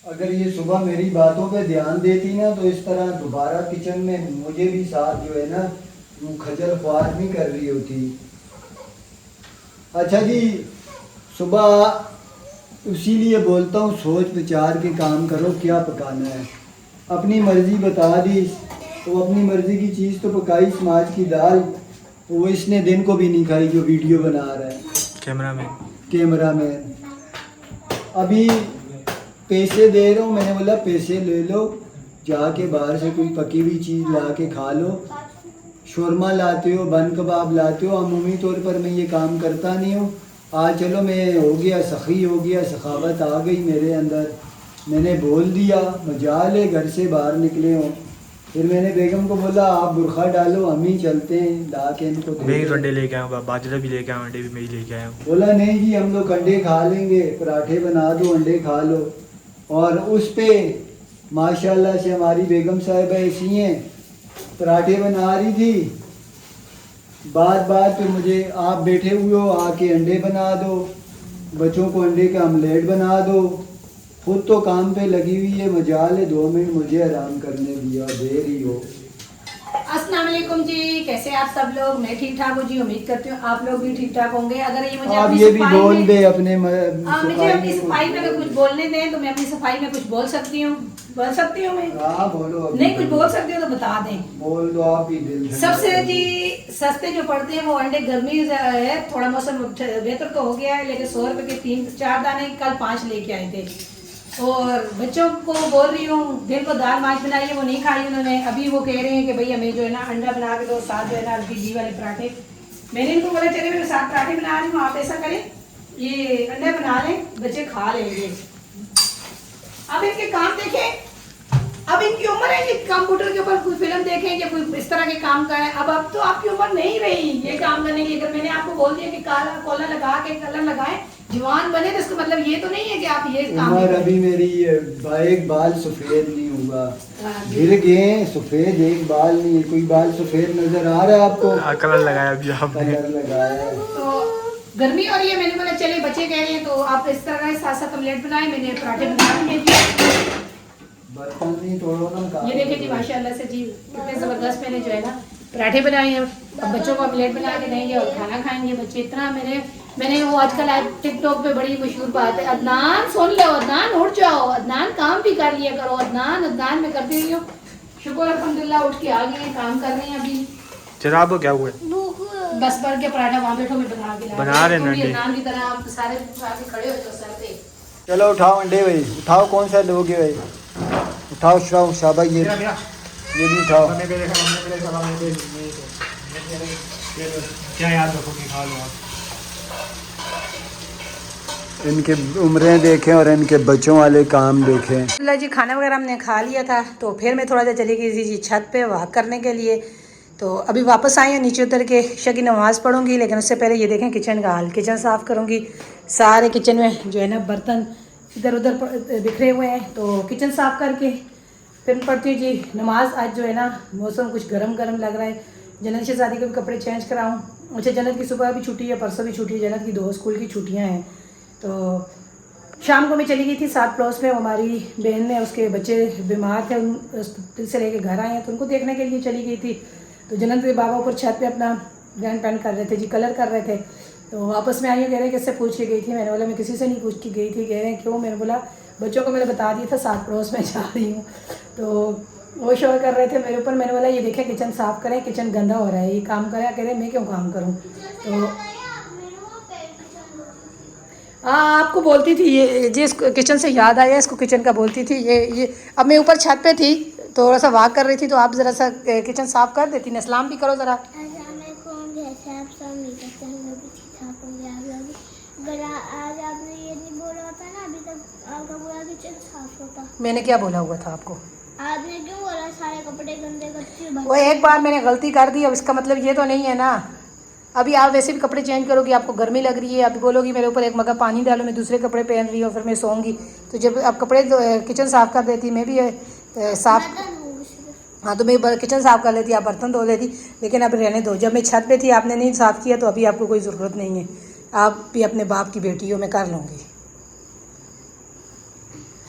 अगर ये सुबह मेरी बातों पे ध्यान देती ना तो इस तरह दोबारा किचन में मुझे भी साथ जो है ना यूं खजल ख्वार नहीं कर रही होती। अच्छा जी, सुबह इसीलिए बोलता हूँ सोच विचार के काम करो, क्या पकाना है। अपनी मर्जी बता दी तो अपनी मर्जी की चीज़ तो पकाई, समाज की दाल, वो इसने दिन को भी नहीं खाई जो वीडियो बना रहा है कैमरा मैन। अभी पैसे दे रहा हूँ, मैंने बोला पैसे ले लो, जाके बाहर से कोई पकी हुई चीज़ ला के खा लो। शोरमा लाते हो, बन कबाब लाते हो, अमूमी तौर पर मैं ये काम करता नहीं हूँ। आज चलो मैं हो गया सखी, हो गया सखावत आ गई मेरे अंदर, मैंने बोल दिया मजाल है, घर से बाहर निकले हो। फिर मैंने बेगम को बोला आप बुरखा डालो, हम ही चलते हैं, ला के इनको दे मैं ही दें। अंडे लेके आया हूँ, बाजरा भी लेके आया हूँ, अंडे भी मैं ही लेके आया हूँ। बोला नहीं जी हम लोग अंडे खा लेंगे, पराठे बना दो अंडे खा लो। और उस पे माशाल्लाह से हमारी बेगम साहिबा ऐसी हैं, पराठे बना रही थी, बात बात पे मुझे आप बैठे हुए हो आके अंडे बना दो, बच्चों को अंडे का ऑमलेट बना दो। खुद तो काम पे लगी हुई है, मजाल है 2 मिनट मुझे आराम करने दिया, दे रही हो। अस्सलाम वालेकुम जी, कैसे आप सब लोग? मैं ठीक ठाक हूँ जी, उम्मीद करती हूँ आप लोग भी ठीक ठाक होंगे। अगर ये मुझे आप अपनी ये भी सफाई बोल में दे अपने मुझे अपनी सफाई में अगर बोल कुछ दे। बोलने दें तो मैं अपनी सफाई में कुछ बोल सकती हूँ, बोल सकती हूँ मैं? हाँ बोलो, अभी नहीं कुछ बोल सकती हूँ तो बता दें। बोल दो, आप ही दिल ठंडा सबसे कर दो। जी सस्ते जो पड़ते हैं वो अंडे, गर्मी है थोड़ा मौसम बेहतर तो हो गया है, लेकिन 100 रुपए के 3-4 दाने कल 5 लेके आए थे। और बच्चों को बोल रही हूँ दिन को दाल माछ बनाई है, वो नहीं खाई उन्होंने। अभी वो कह रहे हैं कि भाई हमें जो है ना अंडा बना के दो, साथ जो है ना घी वाले पराठे। मैंने इनको बोला चले मैं 7 पराठे बना रही हूँ, आप ऐसा करें ये अंडे बना लें, बच्चे खा लेंगे। अब इनके काम देखें, अब इनकी उम्र है कि कंप्यूटर के ऊपर कोई फिल्म देखें या कोई इस तरह के काम करें। अब तो आपकी उम्र नहीं रही ये काम करने की। अगर मैंने आपको बोल दिया कि काला कोला लगा के कलर लगाए, जवान बने, तो इसका मतलब ये तो नहीं है कि आप ये काम नहीं उम्र करें। अभी मेरी एक बाल सफेद नहीं हुआ, हाँ, गिर गए सफेद, एक बाल नहीं, कोई बाल सफेद नजर आ रहा है आपको? कलर लगाया अभी आपने। कलर लगाया है। तो गर्मी और ये मैंने बोला चले बच्चे कह रहे हैं तो आप इस तरह का 7-7 ऑमलेट बनाए, मैंने पराठे बना दिए। बर्तन नहीं तोड़ो ना काम। ये देखिए जी माशाल्लाह से जी कितने ज़बरदस्त मैंने जो है ना पराठे बनाए हैं। अब बच्चों को ऑमलेट बना के देंगे और खाना खाएंगे बच्चे। इतना मैंने वो आजकल टिकटॉक पे बड़ी मशहूर बात है, अदनान सुन लो, अदनान उठ जाओ, अदनान काम भी कर लिया करो। अदनान मैं करती रही हूँ, शुक्र अल्हम्दुलिल्लाह उठ के आ गई हैं, काम कर रहे हैं अभी। चलो आपको क्या हुआ है? बस भर के पराठा वहाँ बैठो मैं बना के ला बना रहे हैं तुम भी अंडे। अदनान की तरह आप सारे आके खड़े हो जाओ सर पे। चलो उठाओ अंडे भाई, उठाओ, कौन सा लोगे भाई, उठाओ उठाओ शाबाश, ये भी उठाओ। क्या याद रखोगे, खा लो आप। इनके उम्रें देखें और इनके बच्चों वाले काम देखें। अल्लाह जी खाना वगैरह हमने खा लिया था, तो फिर मैं थोड़ा सा चली गई थी जी छत पे वॉक करने के लिए। तो अभी वापस आई हूँ, नीचे उतर के ईशा की नमाज़ पढ़ूंगी, लेकिन उससे पहले ये देखें किचन का हाल। किचन साफ़ करूँगी, सारे किचन में जो है ना बर्तन इधर उधर बिखरे हुए हैं, तो किचन साफ़ करके फिर पढ़ती हूँ जी नमाज़। आज जो है ना मौसम कुछ गर्म गर्म लग रहा है। जन्नत शहज़ादी के भी कपड़े चेंज कराऊँ। अच्छा जन्नत की सुबह भी छुट्टी है, परसों भी छुट्टी है, जन्नत की 2 स्कूल की छुट्टियाँ हैं। तो शाम को मैं चली गई थी 7 पड़ोस में, हमारी बहन ने उसके बच्चे बीमार थे, उन हॉस्पिटल से लेके घर आए हैं, तो उनको देखने के लिए चली गई थी। तो जन्नत के बाबा ऊपर छत पे अपना ग्रैंड पेंट कर रहे थे जी, कलर कर रहे थे। तो वापस में आई हूँ, कह रहे हैं किससे पूछ के गई थी। मैंने बोला मैं किसी से नहीं पूछ के गई थी। कह रहे हैं क्यों? मैंने बोला बच्चों को मैंने बता दिया था 7 पड़ोस में जा रही हूँ। तो वो शोर कर रहे थे मेरे ऊपर। मैंने बोला ये देखें किचन साफ़ करें, किचन गंदा हो रहा है, ये काम करें। कह रहे मैं क्यों काम करूँ? तो हाँ आपको बोलती थी ये जी, इसको किचन से याद आया, इसको किचन का बोलती थी। ये अब मैं ऊपर छत पे थी, थोड़ा सा वॉक कर रही थी, तो आप ज़रा सा किचन साफ़ कर देती, सलाम भी करो ज़रा। आज आपने ये नहीं बोला होता ना, अभी तक आपका पूरा किचन साफ होता। मैंने क्या बोला हुआ था आपको? आपने क्यों बोला सारे कपड़े गंदे करती हो? वो एक बार मैंने गलती कर दी, अब इसका मतलब ये तो नहीं है ना। अभी आप वैसे भी कपड़े चेंज करोगी, आपको गर्मी लग रही है, अभी बोलोगी मेरे ऊपर एक मग्गा पानी डालो, मैं दूसरे कपड़े पहन रही हूँ, फिर मैं सोऊंगी। तो जब आप कपड़े किचन साफ़ कर देती, मैं भी साफ़, हाँ तो मैं किचन साफ़ कर लेती, आप बर्तन धो लेती। लेकिन अब रहने दो, जब मैं छत पे थी आपने नहीं साफ़ किया, तो अभी आपको कोई ज़रूरत नहीं है। आप भी अपने बाप की बेटी हो, मैं कर लूँगी।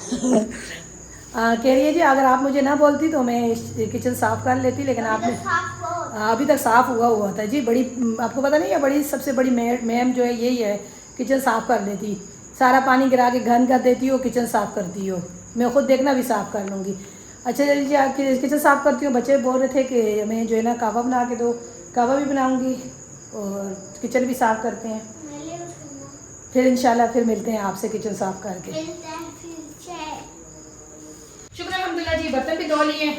कह रही है जी अगर आप मुझे ना बोलती तो मैं किचन साफ़ कर लेती, लेकिन आपने साफ करो। अभी तक साफ़ हुआ था जी। बड़ी आपको पता नहीं है, बड़ी सबसे बड़ी मैम जो है यही है, किचन साफ़ कर देती, सारा पानी गिरा के घन कर देती हो, किचन साफ़ करती हो। मैं खुद देखना भी साफ़ कर लूँगी। अच्छा जी, आप किचन साफ़ करती हूँ। बच्चे बोल रहे थे कि हमें जो है ना कहवा बना के दो, कहवा भी बनाऊँगी और किचन भी साफ़ करते हैं। मेरे उसको फिर इंशाल्लाह फिर मिलते हैं आपसे किचन साफ़ करके। मिलते हैं फिर से। शुक्र अल्हम्दुलिल्लाह जी, बर्तन भी धो लिए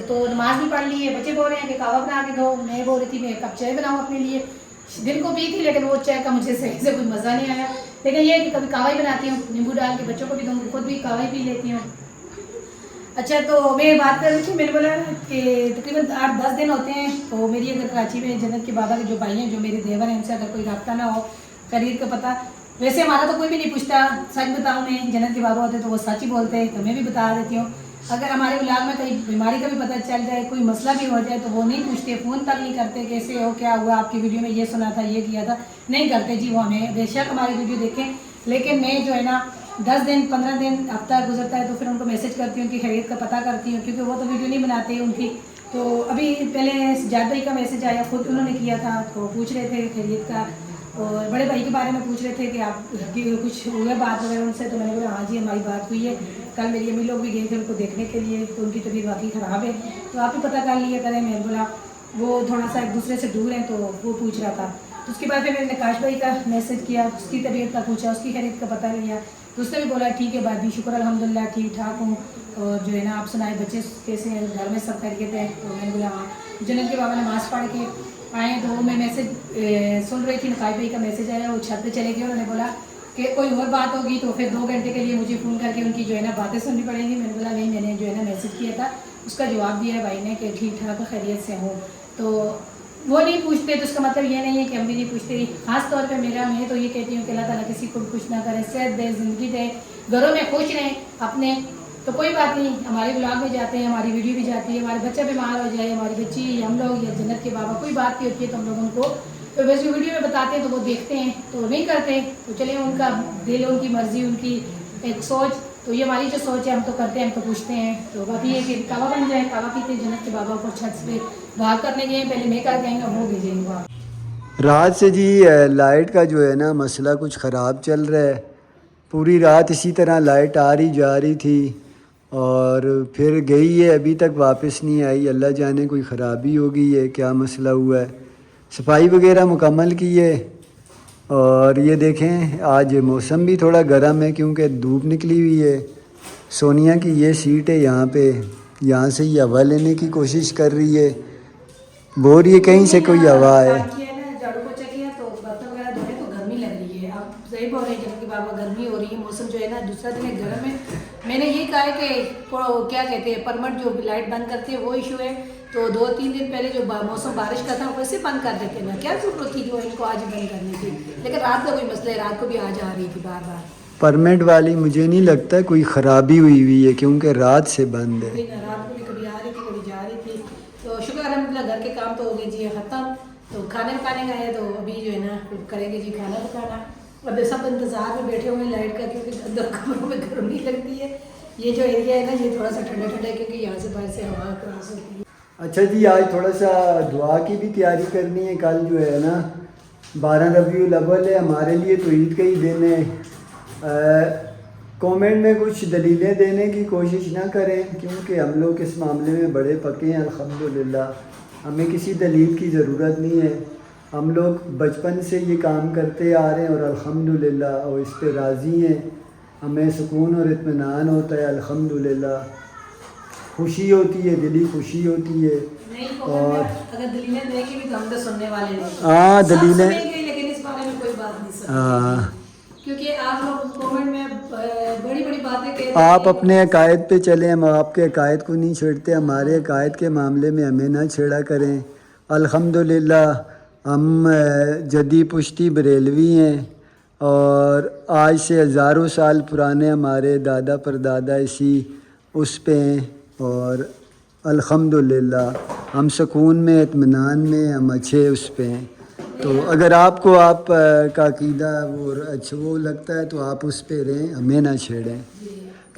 तो नमाज भी पढ़ ली है। बच्चे बोल रहे हैं कि कहवा बना के दो, मैं बोल रही थी मैं एक कप चाय बनाऊँ अपने लिए। दिन को पी थी लेकिन वो चाय का मुझे सही से कुछ मज़ा नहीं आया, लेकिन ये है कि कभी कहवा ही बनाती हूँ, नींबू डाल के बच्चों को भी दूँगी, खुद भी कहवा ही पी लेती हूँ। अच्छा, तो मैं बात कर रही थी, मैंने बोला कि तकरीबन 8-10 दिन होते हैं तो मेरी अगर कराची में जन्नत के बाबा के जो भाई हैं, जो मेरे देवर हैं, उनसे अगर कोई रब्ता ना हो, खरीद का पता, वैसे हमारा तो कोई भी नहीं पूछता। सच बताऊँ मैं, जन्नत के बाबा होते तो वो सच ही बोलते हैं, तो मैं भी बता देती हूँ। अगर हमारे इलाज में कहीं बीमारी का भी पता चल जाए, कोई मसला भी हो जाए, तो वो नहीं पूछते, फ़ोन तक नहीं करते कैसे हो, क्या हुआ, आपकी वीडियो में ये सुना था, ये किया था, नहीं करते जी। वो हमें बेशक हमारी वीडियो देखें, लेकिन मैं जो है ना 10 दिन 15 दिन हफ्ता गुजरता है तो फिर उनको मैसेज करती हूँ, उनकी खैरियत का पता करती हूँ, क्योंकि वो तो वीडियो नहीं बनाते हैं उनकी। तो अभी पहले जाद भाई का मैसेज आया, खुद उन्होंने किया था, तो पूछ रहे थे खैरियत का, और बड़े भाई के बारे में पूछ रहे थे कि आप की कुछ हुआ बात वगैरह उनसे। तो मैंने बोला हाँ जी हमारी बात हुई है, कल मेरी अम्मी लोग भी गए थे उनको देखने के लिए, तो उनकी तबीयत वाकई ख़राब है, तो आप ही पता कर लिया करें। मैंने बोला वो थोड़ा सा एक दूसरे से दूर हैं, तो वो पूछ रहा था। तो उसके बाद फिर मैंने नकाश भाई का मैसेज किया, उसकी तबीयत का पूछा, उसकी खैरियत का पता लिया, तो उसने भी बोला ठीक है भाभी, शुक्र अल्हम्दुलिल्लाह ठीक ठाक हूँ, और जो है ना आप सुनाए बच्चे कैसे हैं, घर में सब खैरियत है। तो मैंने बोला हाँ। जन्नत के बाबा नमाज़ पढ़ के आए तो मैं मैसेज सुन रही थी, नकाश भाई का मैसेज आया, वो छत पे चले गए। उन्होंने बोला कि कोई और बात होगी तो फिर 2 घंटे के लिए मुझे फ़ोन करके उनकी जो है ना बातें सुननी पड़ेंगी। मैंने बोला नहीं, मैंने जो है ना मैसेज किया था, उसका जवाब दिया है भाई ने कि ठीक ठाक खैरियत से हूँ। तो वो नहीं पूछते तो उसका मतलब ये नहीं है कि हम भी नहीं पूछते। ख़ास तौर पे मैं तो ये कहती हूँ कि अल्लाह ताला किसी को भी कुछ ना करे, सेहत दे, ज़िंदगी दे, घरों में खुश रहें अपने, तो कोई बात नहीं। हमारे ब्लॉग में जाते हैं, हमारी वीडियो भी जाती है, हमारे बच्चा बीमार हो जाए, हमारी बच्ची, हम लोग या जन्नत के बाबा, कोई बात भी होती है तो हम लोग उनको तो वैसे वीडियो में बताते हैं तो वो देखते हैं, तो नहीं करते, तो चलिए उनका दिल, उनकी मर्ज़ी, उनकी एक सोच। तो ये हमारी जो सोच है, हम तो करते हैं, हम तो पूछते हैं। तो बाकी ये कि कावा बन जाए, कावा पीते हैं जन्नत के बाबा ऊपर छत पे बाहर करने गए, पहले मैं कर जाएंगे, वो भेजेंगे वहाँ। रात से जी लाइट का जो है ना मसला कुछ ख़राब चल रहा है। पूरी रात इसी तरह लाइट आ रही जा रही थी और फिर गई है, अभी तक वापस नहीं आई। अल्लाह जाने कोई ख़राबी हो गई है, क्या मसला हुआ है। सफाई वगैरह मुकम्मल की है और ये देखें आज मौसम भी थोड़ा गर्म है क्योंकि धूप निकली हुई है। सोनिया की ये सीट है यहाँ पे, यहाँ से ये हवा लेने की कोशिश कर रही है, बोल रही है कहीं से कोई हवा है। झाड़ू पोछा किया तो बर्तन वगैरह धोए तो गर्मी लग रही है। आप सही बोल रहे हैं जब कि बाबा, गर्मी हो रही है, मौसम जो है ना दूसरा दिन है गर्म है। मैंने ये कहा है कि क्या कहते हैं परमानेंट जो लाइट बंद करती है वो इशू है, तो 2-3 दिन पहले जो मौसम बारिश का था वैसे बंद कर देते ना, क्या जरूरत थी जो इनको आज बंद करने की। लेकिन रात का कोई मसला है, रात को भी आज आ रही थी बार बार। परमिट वाली मुझे नहीं लगता कोई ख़राबी हुई है क्योंकि रात से बंद है। रात को भी कभी आ रही थी कभी जा रही थी। तो शुक्र अल्हम्दुलिल्लाह घर के काम तो हो गए जी ख़त्म। तो खाने पकाने का है, तो अभी जो है ना करेंगे जी खाना पकाना। अब सब इंतज़ार में बैठे हुए हैं लाइट का, क्योंकि अंदर कमरों में गर्मी लगती है। ये जो एरिया है ना ये थोड़ा सा ठंडा ठंडा है, क्योंकि यहाँ से बाहर से हवा क्रॉस होती है। अच्छा जी, आज थोड़ा सा दुआ की भी तैयारी करनी है। कल जो है ना 12 रबीउल अव्वल है, हमारे लिए तो ईद का ही दिन है। कमेंट में कुछ दलीलें देने की कोशिश ना करें क्योंकि हम लोग इस मामले में बड़े पक्के हैं अल्हम्दुलिल्लाह। हमें किसी दलील की ज़रूरत नहीं है, हम लोग बचपन से ये काम करते आ रहे हैं और अल्हम्दुलिल्लाह और इस पे राज़ी हैं। हमें सुकून और इत्मीनान होता है अल्हम्दुलिल्लाह, खुशी होती है, दिली खुशी होती है। और अगर दलीलें देंगे भी तो हम तो सुनने वाले नहीं। हाँ दलीलें, लेकिन इस बारे में कोई बात नहीं सुनते, हाँ क्योंकि आप लोग कमेंट में बड़ी बड़ी बातें कह रहे हैं। आप अपने अकायद पे चलें, हम आपके अकायद को नहीं छेड़ते, हमारे अकायद के मामले में हमें ना छेड़ा करें। अल्हम्दुलिल्लाह हम जदी पुश्ती बरेलवी हैं और आज से हज़ारों साल पुराने हमारे दादा परदादा इसी उस पे हैं और अल्हम्दुलिल्लाह हम सुकून में, इत्मीनान में, हम अच्छे उस पे हैं। तो अगर आपको आप का अकीदा वो अच्छा वो लगता है तो आप उस पे रहें, हमें ना छेड़ें,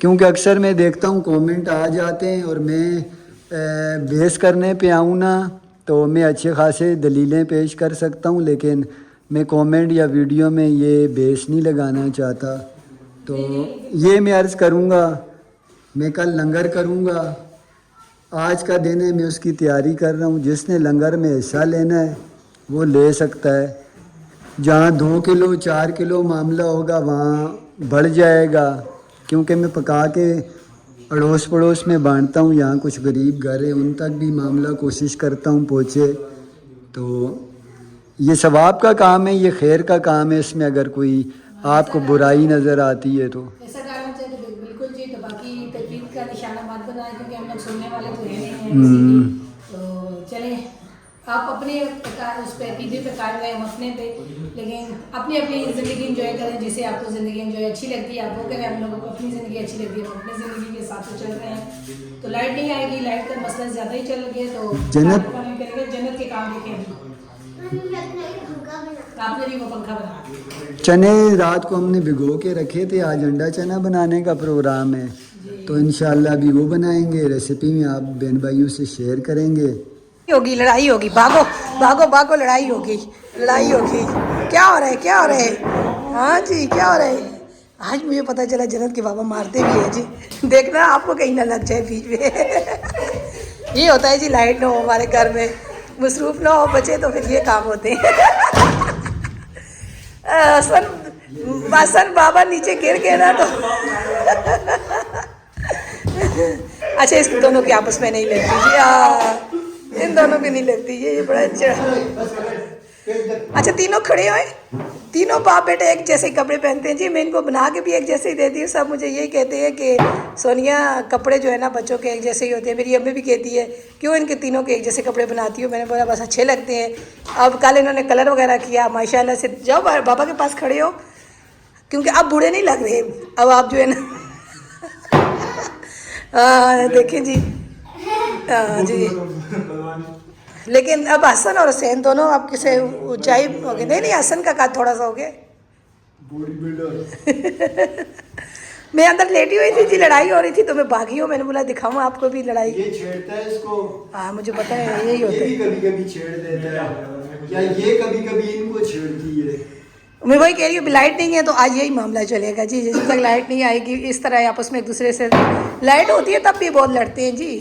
क्योंकि अक्सर मैं देखता हूँ कमेंट आ जाते हैं और मैं बहस करने पे आऊँ ना तो मैं अच्छे खासे दलीलें पेश कर सकता हूँ, लेकिन मैं कमेंट या वीडियो में ये बहस नहीं लगाना चाहता। तो ये मैं अर्ज़ करूँगा, मैं कल लंगर करूँगा, आज का दिन है, मैं उसकी तैयारी कर रहा हूँ। जिसने लंगर में हिस्सा लेना है वो ले सकता है। जहाँ 2 किलो 4 किलो मामला होगा वहाँ बढ़ जाएगा, क्योंकि मैं पका के अड़ोस पड़ोस में बांटता हूँ। यहाँ कुछ गरीब घर है उन तक भी मामला कोशिश करता हूँ पहुँचे। तो ये सवाब का काम है, ये खैर का काम है। इसमें अगर कोई आपको बुराई नज़र आती है तो ऐसा करना चाहिए तो बिल्कुल जी। तो बाकी तकलीफ का निशाना मत बनाए, क्योंकि हम लोग सुनने वाले तो है नहीं हैं किसी की। तो चले आप अपने उस पर अकीदे पे कायम रहे, हम अपने पे, लेकिन अपनी अपनी ज़िंदगी इंजॉय करें। जैसे आपको ज़िंदगी इंजॉय अच्छी लगती है आप वो करें, हम लोगों को अपनी ज़िंदगी अच्छी लगती है, हम अपनी ज़िंदगी के हिसाब से चल रहे हैं। तो लाइट नहीं आएगी, लाइट का मसला ज़्यादा ही चल गया, तो जन्नत- काम करेंगे, जन्नत के काम देखें। आपने भी वो पंखा बना दिया। चने रात को हमने भिगो के रखे थे, आज अंडा चना बनाने का प्रोग्राम है, तो इंशाल्लाह भी वो बनाएंगे। रेसिपी में आप बहन भाइयों से शेयर करेंगे। होगी लड़ाई होगी, भागो भागो भागो, लड़ाई होगी लड़ाई होगी। क्या हो रहा है क्या हो रहा है? हाँ जी क्या हो रहा है? आज मुझे पता चला जन्नत के बाबा मारते भी है जी। देखना आपको कहीं ना लग जाए बीच में। ये होता है जी, लाइट ना हो हमारे घर में, मसरूफ ना हो बचे तो फिर ये काम होते हैं। हसन बाबा नीचे गिर गए ना तो। अच्छा इस दोनों की आपस में नहीं लगती जी, इन दोनों की नहीं लगती ये बड़ा अच्छा। अच्छा तीनों खड़े हुए, तीनों बाप बेटे एक जैसे कपड़े पहनते हैं जी। मैं इनको बना के भी एक जैसे ही देती हूँ। सब मुझे यही कहते हैं कि सोनिया कपड़े जो है ना बच्चों के एक जैसे ही होते हैं। मेरी अम्मी भी कहती है क्यों इनके तीनों के एक जैसे कपड़े बनाती हूँ। मैंने बोला बस अच्छे लगते हैं। अब कल इन्होंने कलर वगैरह किया माशाल्लाह से। जाओ बाबा के पास खड़े हो, क्योंकि अब बूढ़े नहीं लग रहे, अब आप जो है ना। हाँ देखें जी, हाँ जी। लेकिन अब हसन और हुसैन दोनों आप किसे ऊंचाई हो गए? नहीं हसन का कद थोड़ा सा हो गया। मैं अंदर लेटी हुई थी जी, लड़ाई हो रही थी तो मैं भागी हूँ। मैंने बोला दिखाऊँ आपको भी लड़ाई। ये छेड़ता है इसको। हाँ मुझे पता है यही होता ये भी है। कभी कभी छेड़ देता है, या ये कभी कभी इनको छेड़ती है। मैं वही कह रही हूँ लाइट नहीं है तो आज यही मामला चलेगा जी। जब तक लाइट नहीं आएगी इस तरह आपस में एक दूसरे से, लाइट होती है तब भी बहुत लड़ते हैं जी।